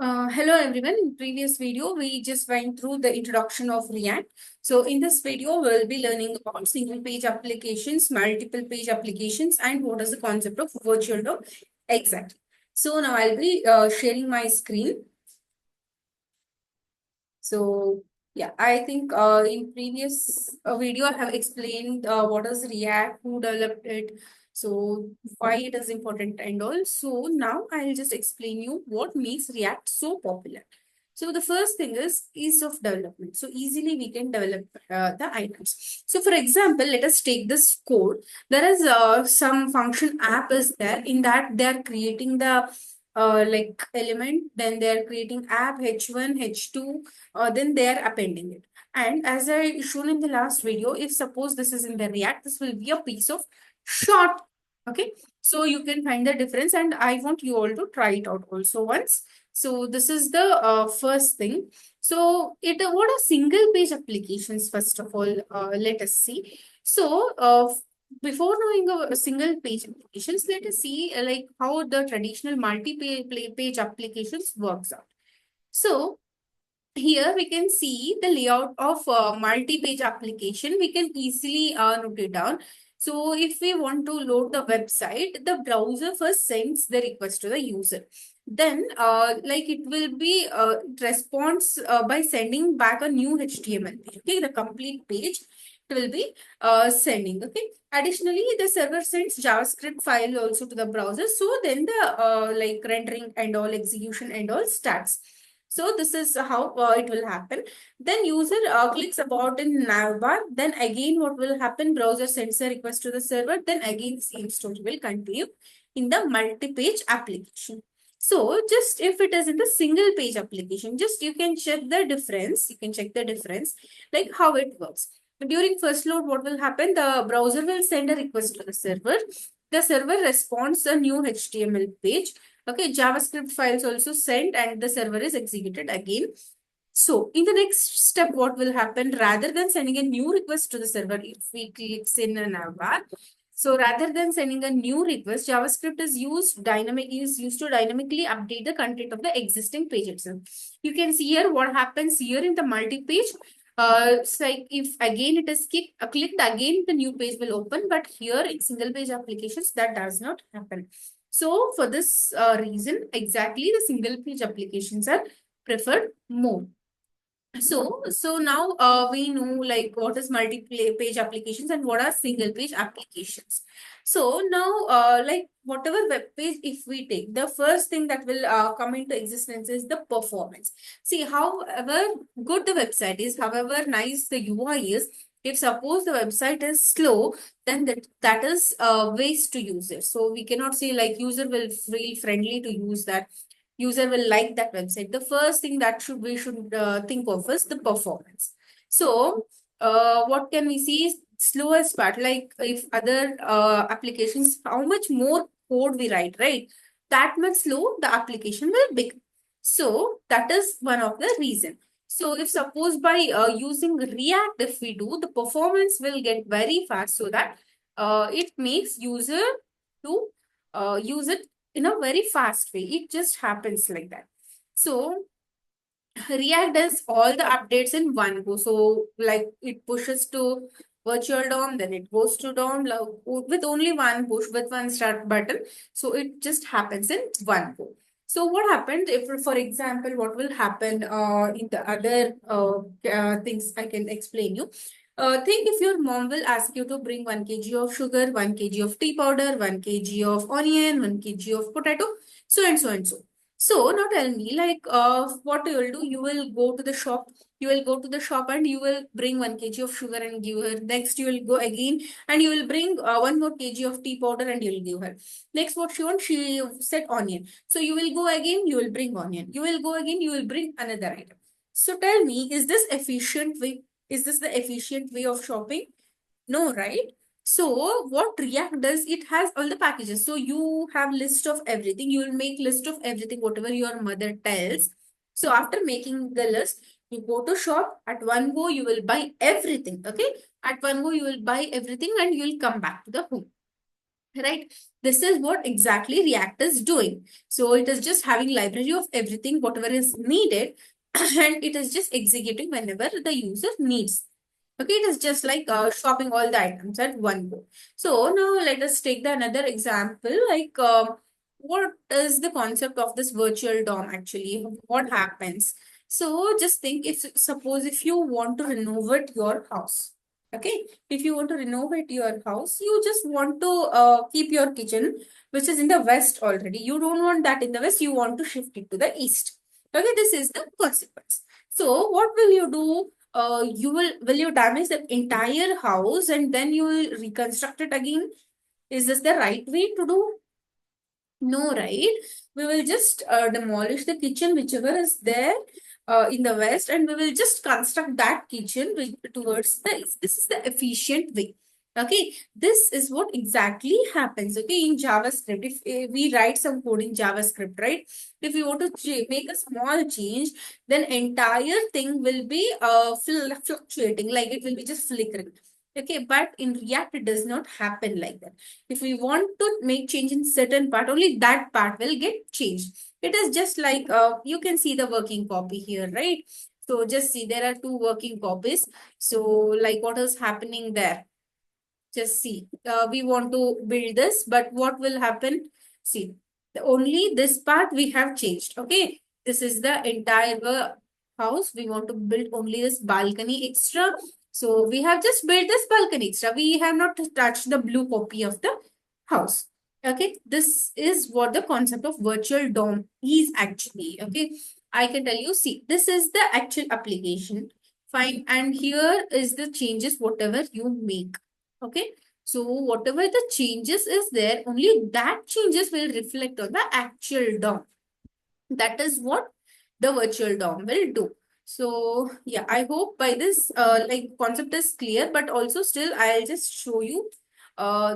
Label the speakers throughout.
Speaker 1: Hello everyone. In previous video, we just went through the introduction of React. So in this video, we'll be learning about single page applications, multiple page applications, and what is the concept of virtual DOM exactly. So now I'll be sharing my screen. So yeah, I think in previous video I have explained what is React, who developed it, so why it is important and all. So now I'll just explain you what makes React so popular. So the first thing is ease of development. So easily we can develop the items. So for example, let us take this code. There is some function app is there. In that they are creating the like element. Then they are creating app h1, h2 then they are appending it. And as I shown in the last video, if suppose this is in the React, this will be a piece of short. Okay, so you can find the difference, and I want you all to try it out also once. So this is the first thing. So what are single page applications? First of all, let us see. So before knowing a single page applications, let us see like how the traditional multi-page applications works out. So here we can see the layout of multi-page application. We can easily note it down. So if we want to load the website, the browser first sends the request to the user. Then like it will be response by sending back a new HTML page. Okay, the complete page it will be sending. Okay. Additionally, the server sends JavaScript file also to the browser. So then the like rendering and all execution and all starts. So this is how it will happen. Then user clicks about in navbar. Then again what will happen? Browser sends a request to the server. Then again the same story will continue in the multi-page application. So just if it is in the single page application, just you can check the difference. You can check the difference like how it works. During first load, what will happen? The browser will send a request to the server. The server responds a new HTML page. Okay, JavaScript files also sent and the server is executed again. So in the next step, what will happen? Rather than sending a new request to the server, if we click in a navbar, so rather than sending a new request, JavaScript is used to dynamically update the content of the existing page itself. You can see here what happens here in the multi-page. It's like if again it is clicked again, the new page will open. But here in single page applications, that does not happen. So for this reason, exactly the single page applications are preferred more. So now we know like what is multi-page applications and what are single page applications. So now like whatever web page if we take, the first thing that will come into existence is the performance. See, however good the website is, however nice the UI is, if suppose the website is slow, then that is waste to user. So we cannot say like user will feel friendly to use that, user will like that website. The first thing that we should think of is the performance. So what can we see is slowest part, like if other applications, how much more code we write, right? That much slow the application will become. So that is one of the reason. So if suppose by using React, if we do, the performance will get very fast so that it makes user to use it in a very fast way. It just happens like that. So React does all the updates in one go. So like it pushes to virtual DOM, then it goes to DOM with only one push with one start button. So it just happens in one go. So what happened if, for example, what will happen in the other things I can explain you. Think if your mom will ask you to bring 1 kg of sugar, 1 kg of tea powder, 1 kg of onion, 1 kg of potato, so and so and so. So now tell me, like, what you will do? You will go to the shop. You will go to the shop and you will bring 1 kg of sugar and give her. Next, you will go again and you will bring one more kg of tea powder and you will give her. Next, what she wants? She said onion. So you will go again. You will bring onion. You will go again. You will bring another item. So tell me, is this efficient way? Is this the efficient way of shopping? No, right? So what React does, it has all the packages. So you have list of everything. You will make list of everything, whatever your mother tells. So after making the list, you go to shop. At one go, you will buy everything. Okay. At one go, you will buy everything and you will come back to the home. right? This is what exactly React is doing. So it is just having library of everything, whatever is needed, and it is just executing whenever the user needs. Okay, it is just like shopping all the items at one go. So now let us take the another example, like what is the concept of this virtual DOM actually? What happens? So just think, if suppose if you want to renovate your house, okay, if you want to renovate your house, you just want to keep your kitchen, which is in the west already. You don't want that in the west, you want to shift it to the east. Okay, this is the consequence. So what will you do? Will you damage the entire house and then you will reconstruct it again? Is this the right way to do? No, right? We will just demolish the kitchen, whichever is there in the west, and we will just construct that kitchen towards the east. This is the efficient way. Okay, this is what exactly happens. Okay, in JavaScript, if we write some code in JavaScript, right? If you want to make a small change, then entire thing will be fluctuating, like it will be just flickering. Okay, but in React, it does not happen like that. If we want to make change in certain part, only that part will get changed. It is just like you can see the working copy here, right? So just see, there are two working copies. So like what is happening there? Just see, we want to build this, but what will happen? See, only this part we have changed. Okay, this is the entire house. We want to build only this balcony extra. So we have just built this balcony extra. We have not touched the blue copy of the house. Okay, this is what the concept of virtual DOM is actually. Okay, I can tell you, see, this is the actual application. Fine, and here is the changes, whatever you make. Okay, so whatever the changes is there, only that changes will reflect on the actual DOM. That is what the virtual DOM will do. So yeah, I hope by this like concept is clear, but also still I'll just show you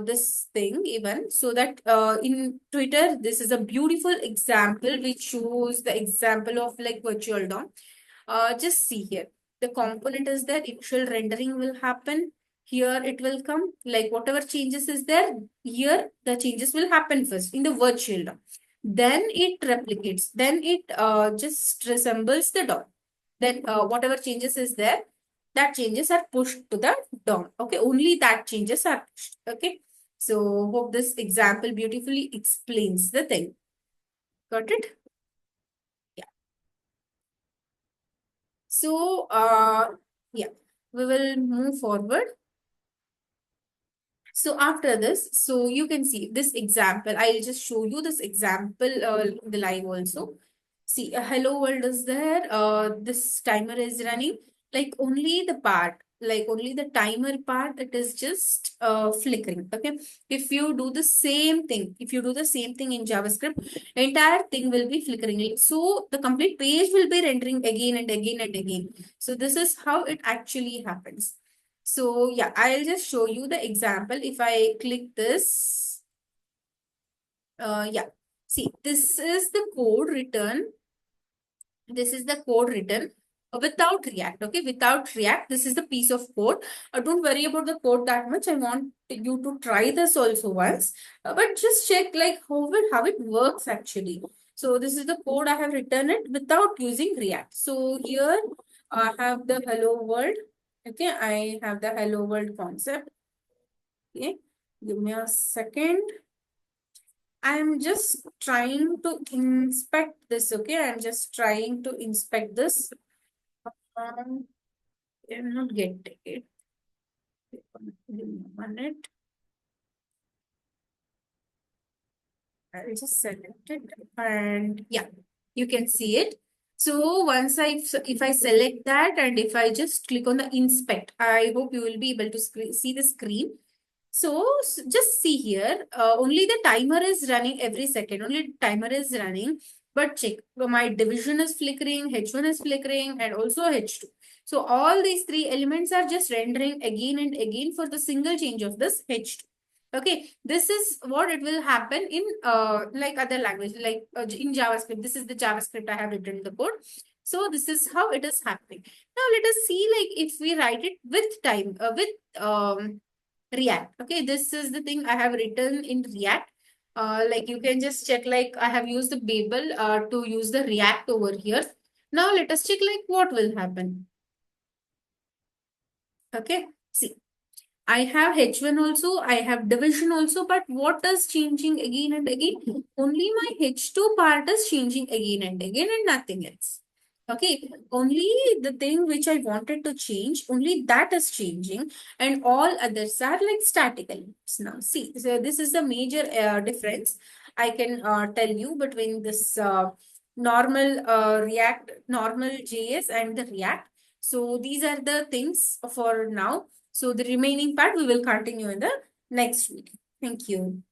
Speaker 1: this thing even, so that in Twitter, this is a beautiful example which shows the example of like virtual DOM. Just see here. The component is there, initial rendering will happen. Here it will come, like whatever changes is there, here the changes will happen first in the virtual DOM. Then it replicates, then it just resembles the DOM. Then whatever changes is there, that changes are pushed to the DOM. Okay, only that changes are pushed. Okay, so hope this example beautifully explains the thing. Got it? Yeah. So, yeah, we will move forward. So after this, so you can see this example. I'll just show you this example, the live also. See, a hello world is there. This timer is running. Like only the part, like only the timer part, it is just flickering. Okay. If you do the same thing, if you do the same thing in JavaScript, entire thing will be flickering. So the complete page will be rendering again and again and again. So this is how it actually happens. So yeah, I'll just show you the example. If I click this, yeah, see, this is the code written. This is the code written without React. Okay, without React, this is the piece of code. Don't worry about the code that much. I want you to try this also once, but just check like how it works actually. So this is the code I have written it without using React. So here I have the hello world. Okay, I have the hello world concept. Okay, give me a second. I'm just trying to inspect this. Okay, I'm just trying to inspect this. I'm not getting it. Give me a minute. I'll just select it, and yeah, you can see it. So once if I select that and if I just click on the inspect, I hope you will be able to see the screen. So just see here, only the timer is running every second, only timer is running. But check, my division is flickering, H1 is flickering, and also H2. So all these three elements are just rendering again and again for the single change of this H2. Okay, this is what it will happen in like other language, like in JavaScript. This is the JavaScript I have written the code. So this is how it is happening. Now let us see, like if we write it with time, with React. Okay, this is the thing I have written in React. Like you can just check, like I have used the Babel to use the React over here. Now let us check like what will happen. Okay, see, I have H1 also, I have division also, but what is changing again and again? Only my H2 part is changing again and again and nothing else. Okay, only the thing which I wanted to change, only that is changing, and all others are like static elements. Now, see, so this is the major difference I can tell you between this normal normal JS and the React. So these are the things for now. So the remaining part we will continue in the next video. Thank you.